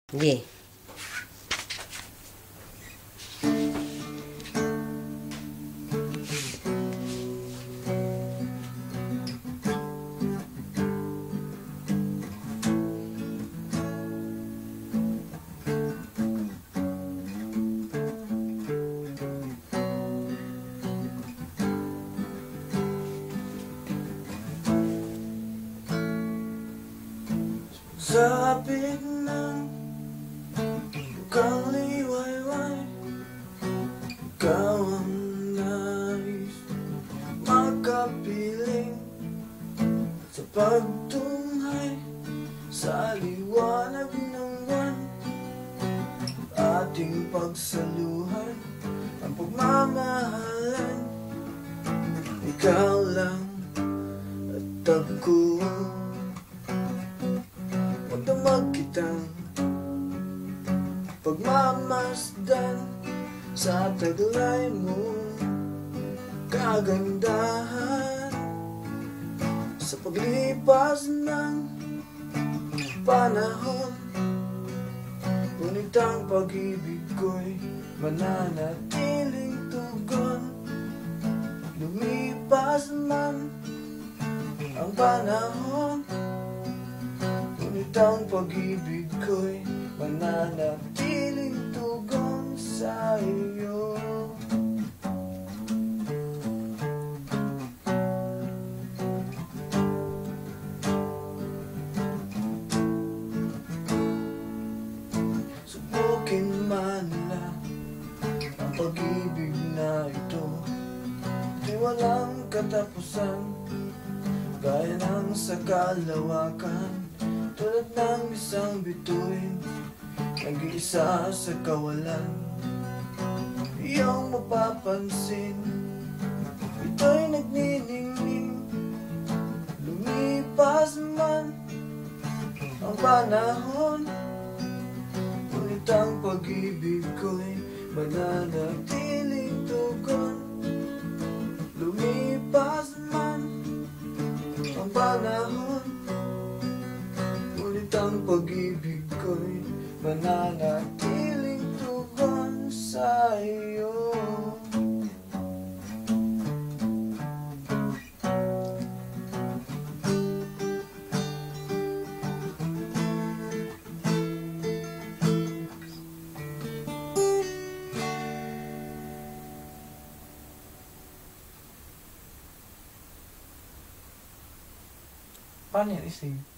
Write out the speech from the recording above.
Sige. Sabik ng bukang liwayway, ikaw ang nais makapiling sa pagtunghay sa liwanag ng buwan. Ating pagsaluhan ang pagmamahalan, ikaw lang at ako. Magdamag kitang pagmamasdan sa taglay mo kagandahan. Sa paglipas ng panahon, ngunit ang pag-ibig ko'y mananatiling tugon. Lumipas man ang panahon, ngunit ang pag-ibig ko'y mananatiling tugon sa iyo. Subukin man nila ang pag-ibig na ito, di walang katapusan, gaya ng sa kalawakan. Tulad ng isang bituin, nag-iisa sa kawalan. Iyong mapapansin, ito'y nagniningning. Lumipas man ang panahon, ngunit ang pag-ibig ko'y mananatiling tugon. Lumipas man ang panahon, ngunit ang pag-ibig ko'y mananatiling tugon sa iyo. Paano yan ising?